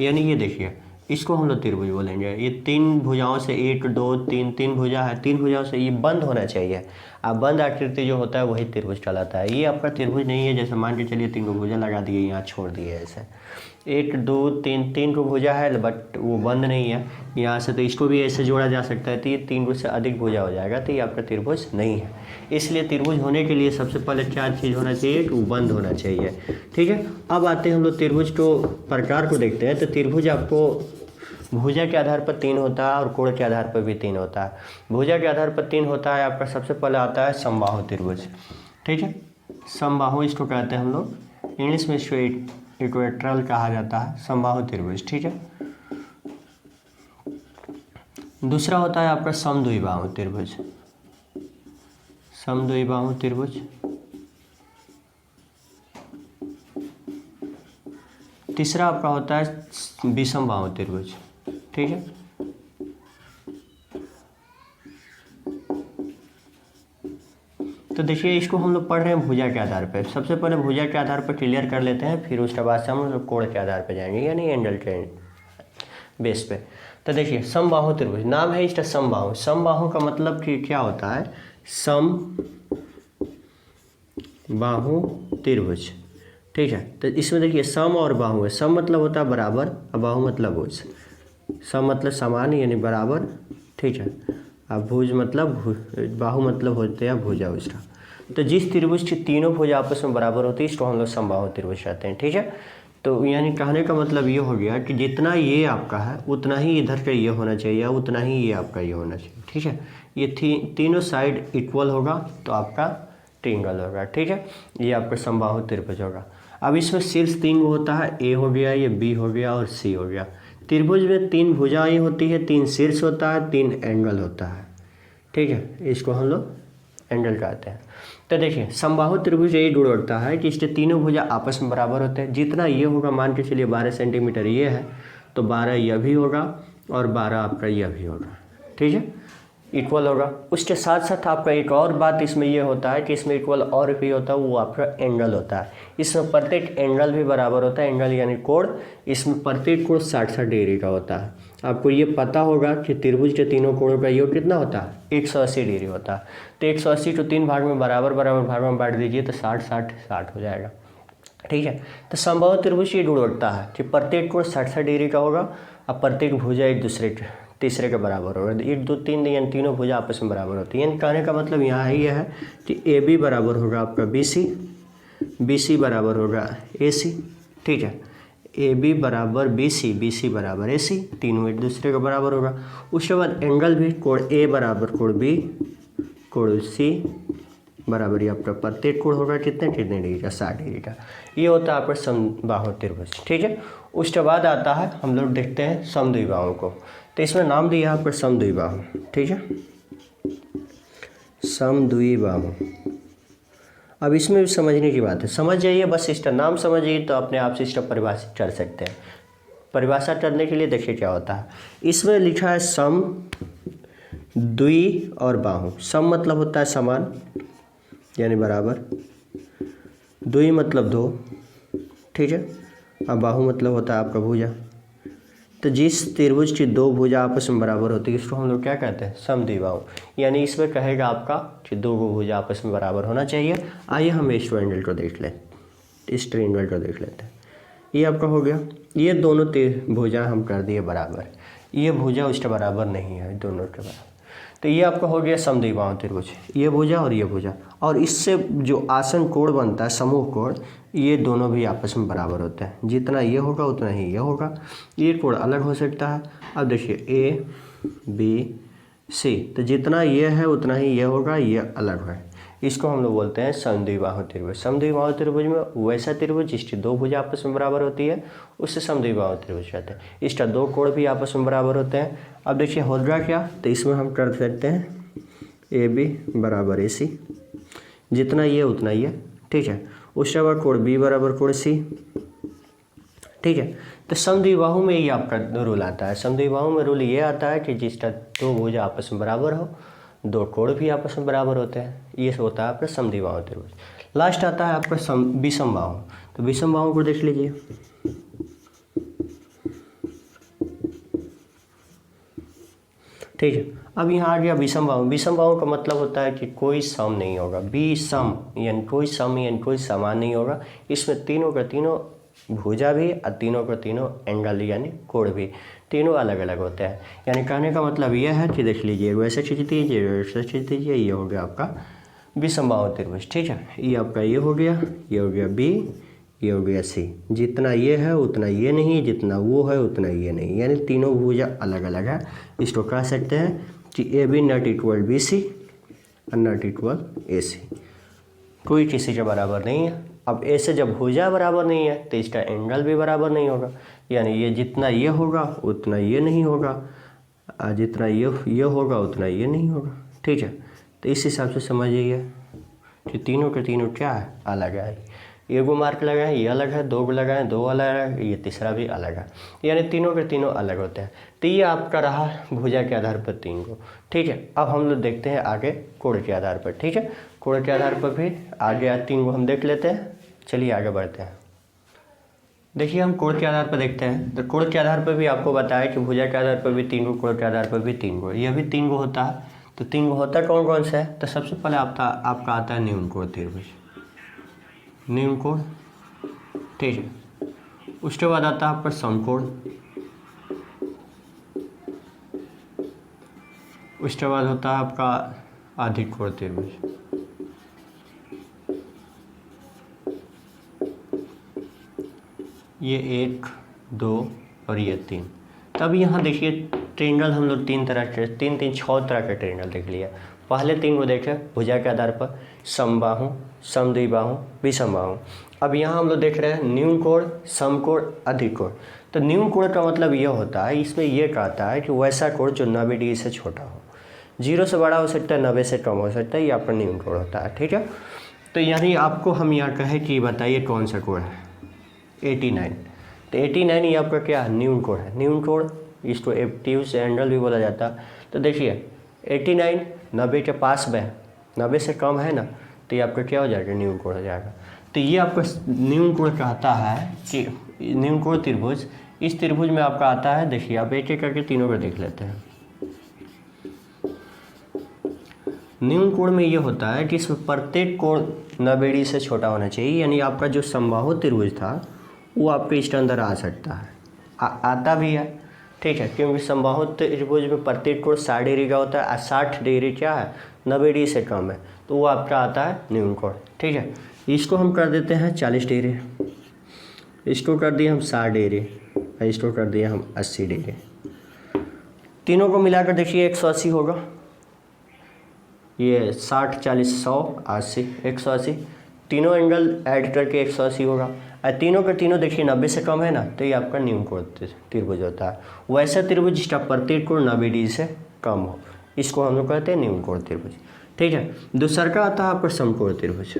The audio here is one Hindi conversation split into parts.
यानी ये देखिए, इसको हम लोग त्रिभुज बोलेंगे। ये तीन भुजाओं से 1 2 3 तीन भुजा है, तीन भुजाओं से ये बंद होना चाहिए। अब बंद आकृति जो होता है वही त्रिभुज कहलाता है। ये आपका त्रिभुज नहीं है, जैसे मान के चलिए 3 को भुजा लगा दिए, यहाँ छोड़ दिए ऐसे 1 2 3 3 को भुजा है बट वो बंद नहीं है यहाँ से, तो इसको भी ऐसे जोड़ा जा सकता है, तो ये 3 से अधिक भुजा हो जाएगा, तो ये आपका त्रिभुज नहीं है। इसलिए त्रिभुज होने के लिए सबसे पहले क्या चीज़ होना चाहिए कि वो बंद होना चाहिए। ठीक है, अब आते हैं हम लोग त्रिभुज को प्रकार को देखते हैं। तो त्रिभुज आपको भुजा के आधार पर 3 होता है और कोण के आधार पर भी 3 होता है। भुजा के आधार पर 3 होता है आपका, सबसे पहले आता है समबाहु त्रिभुज। ठीक है, समबाहु इसको कहते हैं हम लोग, इंग्लिश में इसको इक्वेट्रल कहा जाता है, समबाहु त्रिभुज। ठीक है, दूसरा होता है आपका समद्विबाहु त्रिभुज। समद्विबाहु त्रिभुज। तीसरा आपका होता है विषमबाहु त्रिभुज। ठीक है, तो देखिए इसको हम लोग पढ़ रहे हैं भुजा के आधार पर। सबसे पहले भुजा के आधार पर क्लियर कर लेते हैं, फिर उसके बाद से हम लोग कोण के आधार पर जाएंगे, यानी एंगल के बेस पे। तो देखिए समबाहु त्रिभुज, नाम है इसका समबाहु। समबाहु का मतलब कि क्या होता है, समबाहु त्रिभुज। ठीक है, तो इसमें देखिए सम और बाहु है। सम मतलब होता है बराबर और बाहु मतलब भुज। सम मतलब समान यानी बराबर। ठीक है, अब भुज मतलब बाहु मतलब होते हैं भुजा उसका। तो जिस त्रिभुज की तीनों भुजा आपस में बराबर होती है इसको हम लोग समबाहु त्रिभुज कहते हैं। ठीक है, तो यानी कहने का मतलब ये हो गया कि जितना ये आपका है उतना ही इधर का ये होना चाहिए, उतना ही ये आपका ये होना चाहिए। ठीक है, ये तीनों साइड इक्वल होगा तो आपका ट्रायंगल होगा। ठीक है, ये आपका समबाहु त्रिभुज होगा। अब इसमें शीर्ष 3 होता है, ए हो गया, ये बी हो गया और सी हो गया। त्रिभुज में 3 भुजाएं होती है, 3 शीर्ष होता है, 3 एंगल होता है। ठीक है, इसको हम लोग एंगल कहते हैं। तो देखिए समबाहु त्रिभुज यही गुण होता है कि इसके तीनों भुजा आपस में बराबर होते हैं। जितना ये होगा, मान के चलिए 12 सेंटीमीटर ये है, तो 12 यह भी होगा और 12 आपका यह भी होगा। ठीक है, इक्वल होगा। उसके साथ साथ आपका एक और बात इसमें ये होता है कि इसमें इक्वल और भी होता है, वो आपका एंगल होता है। इसमें प्रत्येक एंगल भी बराबर होता है, एंगल यानी कोण। इसमें प्रत्येक कोण 60-60 डिग्री का होता है। आपको ये पता होगा कि त्रिभुज के तीनों कोणों का योग कितना होता है, 180 डिग्री होता है। तो 180 को 3 भाग में बराबर भागों में बांट दीजिए तो 60-60-60 हो जाएगा। ठीक है, तो समबाहु त्रिभुज ये गुण होता है कि प्रत्येक कोण 60-60 डिग्री का होगा और प्रत्येक भुजा एक दूसरे के तीसरे के बराबर होगा। 1 2 3 यानी तीनों भुजा आपस में बराबर होती है। यानी कहने का मतलब यहाँ ही यह है कि ए बी बराबर होगा आपका बी सी बराबर होगा ए सी। ठीक है, ए बी बराबर बी सी बराबर ए सी, तीनों एक दूसरे के बराबर होगा। उसके बाद एंगल भी, कोण ए बराबर कोण बी कोण सी बराबर ही आपका प्रत्येक कोण होगा कितने डिग्री का, 60 डिग्री का। ये होता है आपका समबाहु त्रिभुज। ठीक है, उसके बाद आता है हम लोग देखते हैं समद्विबाहु को। तो इसमें नाम दिया है आपका समद्विबाहु। ठीक है, समद्विबाहु। अब इसमें भी समझने की बात है, समझ जाइए, बस इसका नाम समझिए तो अपने आप से इसका परिभाषित कर सकते हैं। परिभाषा करने के लिए देखिए क्या होता है, इसमें लिखा है सम द्वि और बाहु। सम मतलब होता है समान यानी बराबर, द्वि मतलब 2। ठीक है, अब बाहु मतलब होता है आपका भुजा। तो जिस त्रिभुज की 2 भुजा आपस में बराबर होती है इसको हम लोग क्या कहते हैं, समद्विबाहु। यानी इसमें कहेगा आपका कि 2 भुजा आपस में बराबर होना चाहिए। आइए हम इस ट्रायंगल को देख लें, इस ट्रायंगल को देख लेते हैं। ये आपका हो गया, ये दोनों भुजा हम कर दिए बराबर, ये भुजा उसके बराबर नहीं है, दोनों के बराबर। तो ये आपका हो गया समद्विबाहु त्रिभुज, ये भुजा और ये भुजा। और इससे जो आसन कोण बनता है, समूह कोण, ये दोनों भी आपस में बराबर होते हैं। जितना ये होगा उतना ही ये होगा। ये कोण अलग हो सकता है। अब देखिए ए बी सी, तो जितना ये है उतना ही ये होगा, ये अलग है। इसको हम लोग बोलते हैं समद्विबाहु त्रिभुज। समद्विबाहु त्रिभुज में वैसा त्रिभुज जिसकी 2 भुजा आपस में बराबर होती है उससे समद्विबाहु त्रिभुज कहते हैं। इसका 2 कोण भी आपस में बराबर होते हैं। अब देखिए हो रहा क्या, तो इसमें हम कर सकते हैं ए बी बराबर ए सी, जितना ये उतना ये। ठीक है, उसके बाद कोण बी बराबर कोण सी। ठीक है, तो समद्विबाहु में ये आपका रूल आता है। समद्विबाहु में रूल ये आता है कि जिसका 2 भुजा आपस में बराबर हो, 2 कोण भी आपस में बराबर होते हैं, ये होता है आपका समद्विबाहु त्रिभुज। लास्ट आता है आपका विषमबाहु। तो विषमबाहु को देख लीजिए। ठीक है। अब यहाँ आ गया विषम बाहु। विषम बाहु का मतलब होता है कि कोई सम नहीं होगा, विषम यानी कोई सम यानी कोई समान नहीं होगा। इसमें तीनों का तीनों भुजा भी और तीनों का तीनों एंगल यानी कोण भी तीनों अलग अलग होते हैं। यानी कहने का मतलब यह है कि देख लीजिए वैसे चीज दीजिए वैसे चीज दीजिए, ये हो गया आपका विषम बाहु त्रिभुज। ठीक है, ये आपका ये हो गया, ये हो गया बी, ये हो गया सी। जितना ये है उतना ये नहीं, जितना वो है उतना ये नहीं, यानी तीनों भुजा अलग अलग है। इसको कह सकते हैं कि A B not equal B C और नॉट इक्वल ए सी, कोई किसी के बराबर नहीं है। अब ए से जब भुजा बराबर नहीं है तो इसका एंगल भी बराबर नहीं होगा, यानी ये जितना ये होगा उतना ये नहीं होगा, और जितना ये होगा उतना ये नहीं होगा। ठीक है, तो इस हिसाब से समझिए कि तीनों के तीनों क्या है, अलग है। एगो मार्क लगा है, ये अलग है, दो को लगा है, दो अलग है, ये तीसरा भी अलग है, यानी तीनों के तीनों अलग होते हैं। तो ये आपका रहा भुजा के आधार पर तीन को। ठीक है, अब हम लोग देखते हैं आगे कोण के आधार पर। ठीक है, कोण के आधार पर भी आगे तीन को हम देख लेते हैं। चलिए आगे बढ़ते हैं। देखिए हम कोण के आधार पर देखते हैं, तो कोण के आधार पर भी आपको बताया कि भुजा के आधार पर भी तीन को, कोण के आधार पर भी तीन को, यह भी तीन को होता है। तो तीन को होता कौन कौन सा है, तो सबसे पहले आपका आता है न्यून कोण त्रिभुज, न्यून कोण। ठीक है, उसके बाद आता है आपका समकोण, उसके बाद होता है आपका अधिक कोण त्रिभुज, ये 1 2 और ये 3। तब यहाँ देखिए ट्रायंगल हम लोग तीन तीन 6 तरह के ट्रायंगल देख लिया। पहले तीन को देखे भुजा के आधार पर, समबाहु, समद्विबाहु, विषमबाहु। अब यहाँ हम लोग देख रहे हैं न्यून कोण, समकोण, अधिक कोण। तो न्यून कोण का मतलब यह होता है, इसमें यह कहता है कि वैसा कोण जो 90 डिग्री से छोटा हो, 0 से बड़ा हो सकता है, 90 से कम हो सकता है, ये आपका न्यून कोण होता है। ठीक है, तो यानी आपको हम यहाँ कहें कि बताइए कौन सा कोण है, 89। तो 89 ये आपका क्या है, न्यून कोण है। न्यून कोण इसको एब्ट्यूज एंगल भी बोला जाता है। तो देखिए 89 90 के पास में, 90 से कम है ना, तो ये आपका क्या हो जाएगा, न्यून कोण हो जाएगा। तो ये आपका न्यून कोण कहता है कि न्यून कोण त्रिभुज, इस त्रिभुज में आपका आता है। देखिए आप एक एक करके तीनों को देख लेते हैं। न्यून कोण में ये होता है कि इसमें प्रत्येक कोण 90 डिग्री से छोटा होना चाहिए, यानी आपका जो समबाहु त्रिभुज था वो आपके इसके अंदर आ सकता है, आता भी है। ठीक है, क्योंकि समबाहु त्रिभुज में प्रत्येक कोण 60 डिग्री का होता है, और 60 डिग्री क्या है, 90 डिग्री से कम है, तो वो आपका आता है न्यून कोण। ठीक है, इसको हम कर देते हैं 40 डिग्री, इसको कर दिए हम 60 डिग्री, और इसको कर दिए हम 80 डिग्री। तीनों को मिलाकर देखिए 180 होगा। ये 60 40 100 80 180, तीनों एंगल ऐड करके 180 होगा। और तीनों के तीनों देखिए 90 से कम है ना, तो ये आपका न्यून कोण त्रिभुज होता है। वैसा त्रिभुज जिसका प्रत्येक कोण 90 डिग्री से कम हो, इसको हम लोग कहते हैं न्यून कोण त्रिभुज। ठीक है, दूसरा का आता है आपका समकोण त्रिभुज।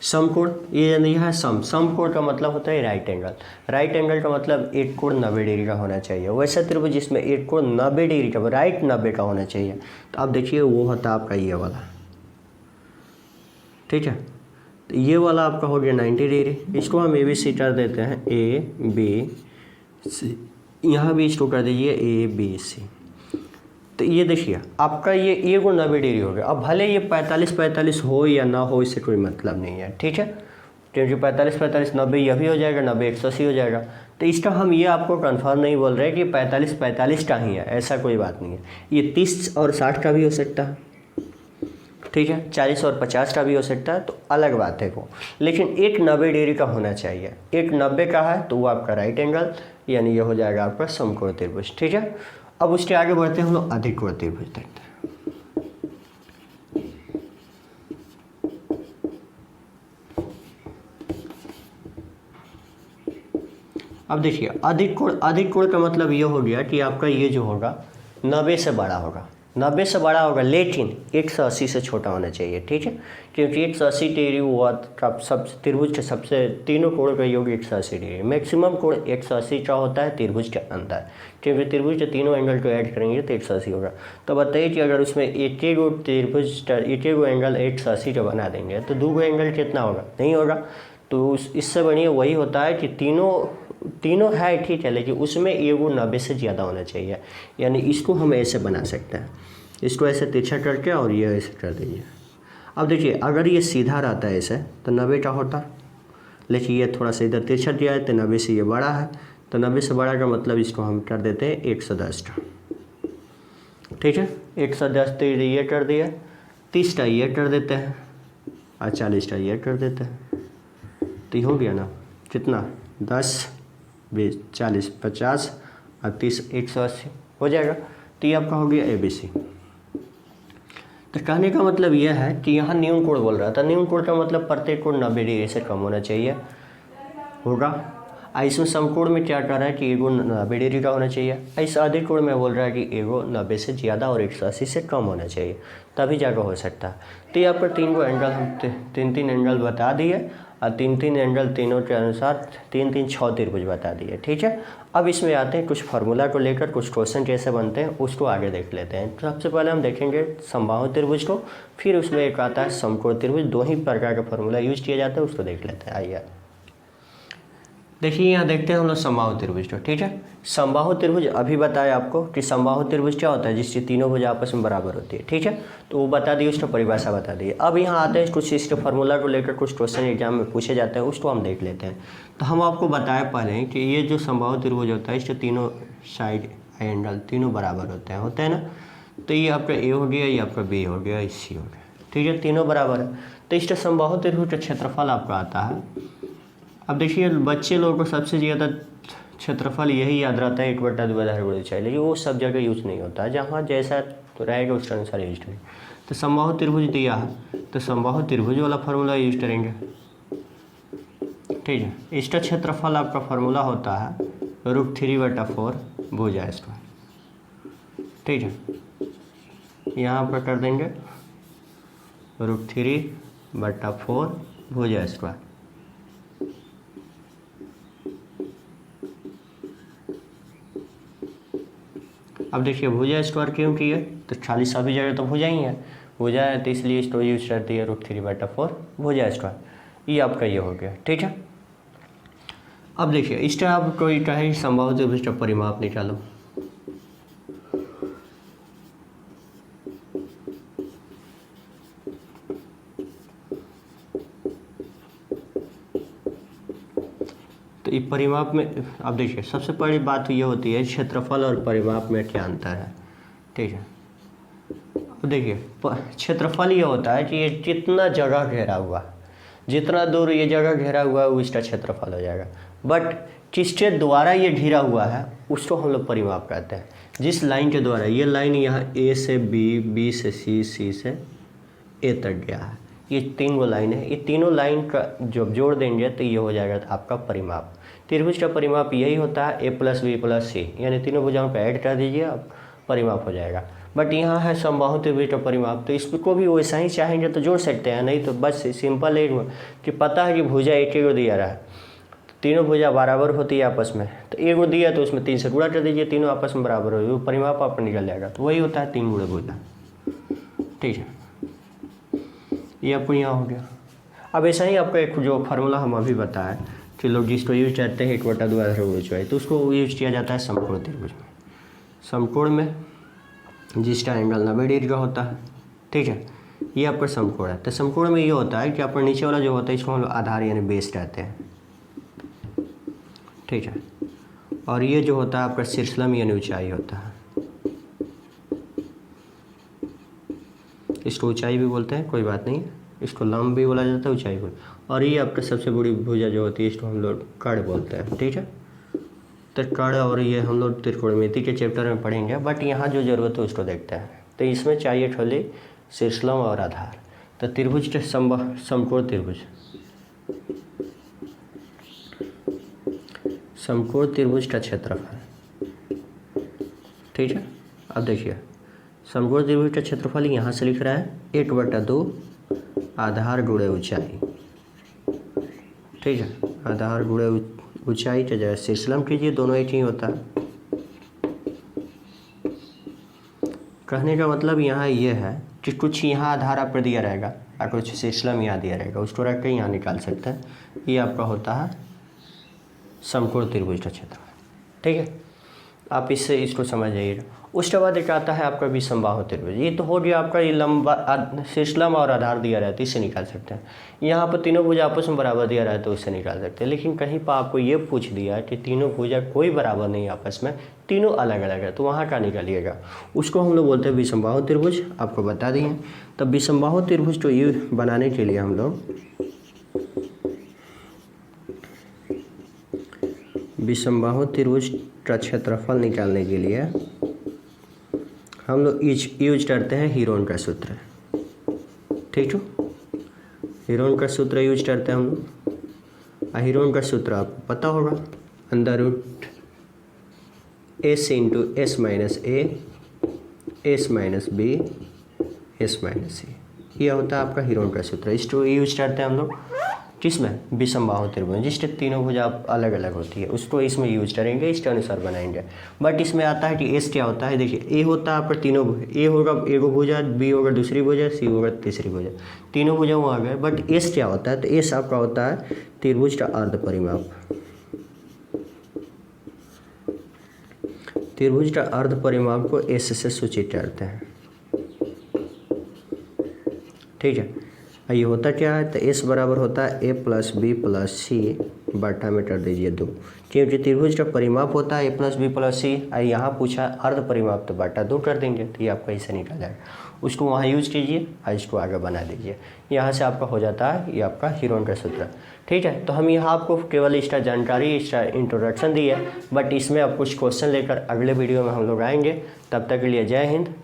समकोण ये नहीं है, समकोण का मतलब होता है राइट एंगल। राइट एंगल का मतलब एक कोण 90 डिग्री का होना चाहिए। वैसा त्रिभुज जिसमें एक कोण 90 डिग्री का, राइट 90 का होना चाहिए। तो अब देखिए वो होता है आपका ये वाला। ठीक है, तो ये वाला आपका हो गया 90 डिग्री। इसको हम ए बी सी कर देते हैं, ए बी सी, यहाँ भी इसको कर दीजिए ए बी सी। तो ये देखिए आपका ये को 90 डिग्री हो गया। अब भले ये 45 हो या ना हो, इससे कोई मतलब नहीं है। ठीक है, क्योंकि 45 90 यह भी हो जाएगा, 90 180 हो जाएगा। तो इसका हम ये आपको कंफर्म नहीं बोल रहे कि 45 का ही है, ऐसा कोई बात नहीं है। ये 30 और 60 का भी हो सकता है। ठीक है, 40 और 50 का भी हो सकता है, तो अलग बात है वो, लेकिन एक 90 डिग्री का होना चाहिए। एक 90 का है तो वो आपका राइट एंगल, यानी ये हो जाएगा आपका समकोण त्रिभुज। ठीक है, अब उसके आगे बढ़ते हैं हम लोग अधिक कोण त्रिभुज देखते हैं। अब देखिए अधिक कोण का मतलब ये हो गया कि आपका ये जो होगा 90 से बड़ा होगा, 90 से बड़ा होगा, लेकिन 180 से छोटा होना चाहिए। ठीक है, क्योंकि 180 डिग्री हुआ सब त्रिभुज के सबसे तीनों कोण का योग 180 डिग्री, मैक्सिमम कोण 180 का होता है त्रिभुज के अंदर, क्योंकि त्रिभुज के तीनों एंगल को ऐड करेंगे तो 180 होगा। तो बताइए कि अगर उसमें एक एंगल 180 का बना देंगे तो दो एंगल कितना होगा, नहीं होगा। तो इससे बढ़िया वही होता है कि तीनों है ठीक है, लेकिन उसमें एगो 90 से ज़्यादा होना चाहिए। यानी इसको हम ऐसे बना सकते हैं, इसको ऐसे तिरछा करके और ये ऐसे कर दीजिए। अब देखिए अगर ये सीधा रहता है ऐसे तो 90 का होता, लेकिन ये थोड़ा सा इधर तिरछा दिया है तो 90 से ये बड़ा है, तो 90 से बड़ा का मतलब इसको हम कर देते हैं 110 का। ठीक है, 110 तो ये कर दिया, 30 का ये कर देते हैं और 40 का ये कर देते हैं, तो ये हो गया ना कितना 10 20 40 50 और 30 180 हो जाएगा। तो ये आपका हो गया ABC। तो कहने का मतलब यह है कि यहाँ न्यून कोण बोल रहा था, न्यून कोण का मतलब प्रत्येक कोण 90 डिग्री से कम होना चाहिए होगा। इसमें समकोण में क्या कर रहा है कि एगो 90 डिग्री का होना चाहिए, इस अधिक कोण में बोल रहा है कि एगो 90 से ज़्यादा और 180 से कम होना चाहिए, तभी जाकर हो सकता है। तो यहाँ पर 3 एंगल हम तीन एंगल बता दिए और 3 एंगल तीनों के अनुसार 3 6 त्रिभुज बता दिए। ठीक है, अब इसमें आते हैं कुछ फार्मूला को लेकर कुछ क्वेश्चन कैसे बनते हैं उसको आगे देख लेते हैं। तो सबसे पहले हम देखेंगे समबाहु त्रिभुज को, फिर उसमें एक आता है समकोण त्रिभुज, 2 ही प्रकार का फार्मूला यूज किया जाता है, उसको देख लेते हैं। आइए देखिए यहाँ देखते हैं हम लोग समबाहु त्रिभुज को। ठीक है, समबाहु त्रिभुज अभी बताया आपको कि समबाहु त्रिभुज क्या होता है, जिससे तीनों भुजा आपस में बराबर होती है। ठीक है, तो वो बता दिए, उसका परिभाषा बता दिए। अब यहाँ आते हैं कुछ इसके फार्मूला को लेकर कुछ क्वेश्चन एग्जाम में पूछे जाते हैं, उसको हम देख लेते हैं। तो हम आपको बताया पहले कि ये जो समबाहु त्रिभुज होता है इसके तीनों साइड एंगल तीनों बराबर होते हैं ना। तो ये आपका A हो गया, ये आपका B हो गया, C हो गया। ठीक है, तीनों बराबर है। तो इसका समबाहु त्रिभुज का क्षेत्रफल आपका आता है। अब देखिए बच्चे लोगों को सबसे ज़्यादा क्षेत्रफल यही याद रहता है 1/2 आधार गुणा ऊंचाई, लेकिन वो सब जगह यूज नहीं होता, जहाँ जैसा तो रहेगा उसके अनुसार यूज करेंगे। तो समबाहु त्रिभुज दिया है तो समबाहु त्रिभुज वाला फार्मूला यूज करेंगे। ठीक है, इसका क्षेत्रफल आपका फार्मूला होता है √3/4 भुजा स्क्वायर। ठीक है, यहाँ पर कर देंगे √3/4 भुजा स्क्वायर। अब देखिए भुजा स्क्वायर क्यों किया, तो खाली सभी जगह तो भुजा ही है, भुजा है तो इसलिए इसको यूज करती है √3/4 भुजा स्क्वायर। ये आपका ये हो गया। ठीक है, अब देखिए इसका आप कोई कहे समबाहु त्रिभुज का परिमाप निकालो। तो ये परिमाप में अब देखिए सबसे बड़ी बात ये होती है क्षेत्रफल और परिमाप में क्या अंतर है। ठीक है, अब देखिए क्षेत्रफल ये होता है कि ये कितना जगह घेरा हुआ, जितना दूर ये जगह घेरा हुआ है वो इसका क्षेत्रफल हो जाएगा। बट किसके द्वारा ये घिरा हुआ है उसको हम लोग परिमाप कहते हैं। जिस लाइन के द्वारा, ये लाइन यहाँ A से B, B से C, C से A तक गया है, ये 3 गो लाइन है, ये तीनों लाइन का जब जोड़ देंगे तो ये हो जाएगा आपका परिमाप। त्रिभुज का परिमाप यही होता है A + B + C, यानी तीनों भुजाओं को ऐड कर दीजिए, अब परिमाप हो जाएगा। बट यहाँ है समबाहु त्रिभुज का परिमाप, तो इसको भी वैसा ही चाहेंगे तो जोड़ सकते हैं, नहीं तो बस सिंपल है कि पता है कि भुजा एक ही दिया रहा है, तीनों भुजा बराबर होती है आपस में, तो एक गो दिया तो उसमें 3 से गुणा कर दीजिए, तीनों आपस में बराबर हो, वो परिमाप आपको निकल जाएगा। तो वही होता है 3 गुणे भुजा। ठीक है, ये आपको यहाँ हो गया। अब ऐसा ही आपका एक जो फार्मूला हम अभी बताएं कि लोग जिसको यूज करते हैं 1/2 आधार गुणा ऊंचाई, तो उसको यूज किया जाता है समकोण त्रिभुज में। समकोण में जिसका एंगल 90 डिग्री का होता है। ठीक है, ये आपका समकोण है। तो समकोण में ये होता है कि आपका नीचे वाला जो होता है इसको हम लोग आधार यानी बेस कहते हैं। ठीक है, और ये जो होता है आपका शीर्षलम यानी ऊंचाई होता है, इसको ऊंचाई भी बोलते हैं, कोई बात नहीं, इसको लंब भी बोला जाता है, ऊंचाई भी। और ये आपका सबसे बड़ी भुजा जो होती है इसको हम लोग कर्ण बोलते हैं। ठीक है, तो कर्ण और ये हम लोग त्रिकोणमिति के चैप्टर में पढ़ेंगे, बट यहाँ जो ज़रूरत है उसको देखते हैं। तो इसमें चाहिए खाली शीर्षलम और आधार। तो त्रिभुज के समकोण त्रिभुज, समकोण त्रिभुज का क्षेत्रफल। ठीक है, अब देखिए समकोण त्रिभुज का क्षेत्रफल यहाँ से लिख रहा है 1/2 आधार गुणे ऊंचाई। ठीक है, आधार गुणे ऊंचाई के जगह शीर्षलम कीजिए, दोनों एक ही होता है। कहने का मतलब यहाँ ये है कि कुछ यहाँ आधार आप पर दिया रहेगा, आपको सिस्टम यहाँ दिया रहेगा, उसको रख के यहाँ निकाल सकते हैं। ये आपका होता है समकोण त्रिभुज का क्षेत्रफल। ठीक है, आप इससे इसको समझ जाइएगा। उसके बाद एक आता है आपका विषमबाहु त्रिभुज। ये तो हो गया आपका, ये लंबा शीर्षलंब और आधार दिया रहता है, इससे निकाल सकते हैं। यहाँ पर तीनों भुजा आपस में बराबर दिया रहता है तो उससे निकाल सकते हैं। लेकिन कहीं पर आपको ये पूछ दिया कि तीनों भुजा कोई बराबर नहीं आपस में, तीनों अलग अलग है, तो वहाँ का निकालिएगा। उसको हम लोग बोलते हैं विषमबाहु त्रिभुज, आपको बता दिए। तब विषमबाहु त्रिभुज को ये बनाने के लिए हम लोग विषमबाहु त्रिभुज का क्षेत्रफल निकालने के लिए हम लोग यूज करते हैं हीरोन का सूत्र। ठीक है, हीरोन का सूत्र यूज करते हैं हम लोग। हीरोन का सूत्र आपको पता होगा, under root s into s minus a s minus b s minus c, यह होता है आपका हीरोन का सूत्र। इसको यूज करते हैं हम लोग किसमें, विषमबाहु त्रिभुज, जिसके तीनों भुजा अलग अलग होती है, उसको इसमें यूज करेंगे, इसके अनुसार बनाएंगे। बट इसमें आता है कि एस क्या होता है। देखिए, ए होता है आपका तीनों, ए होगा एगो भुजा, बी होगा दूसरी भुजा, सी होगा तीसरी भुजा, तीनों भुजा वो आ गए। बट एस क्या होता है, तो एस आपका होता है त्रिभुज का अर्ध परिमाप। त्रिभुज का अर्ध परिमाप को एस से सूचित करते हैं। ठीक है, ये होता क्या है, तो एस बराबर होता है ए प्लस बी प्लस सी बटा में कर दीजिए 2, क्योंकि त्रिभुज का परिमाप होता है ए प्लस बी प्लस सी। यहाँ पूछा अर्ध परिमाप, तो बटा 2 कर देंगे, तो ये आपका ऐसे निकल जाएगा। उसको वहाँ यूज कीजिए और इसको आगे बना दीजिए। यहाँ से आपका हो जाता है ये आपका हीरोन का सूत्र। ठीक है, तो हम यहाँ आपको केवल इसका जानकारी, इसका इंट्रोडक्शन दी है, बट इसमें अब कुछ क्वेश्चन लेकर अगले वीडियो में हम लोग आएंगे। तब तक के लिए जय हिंद।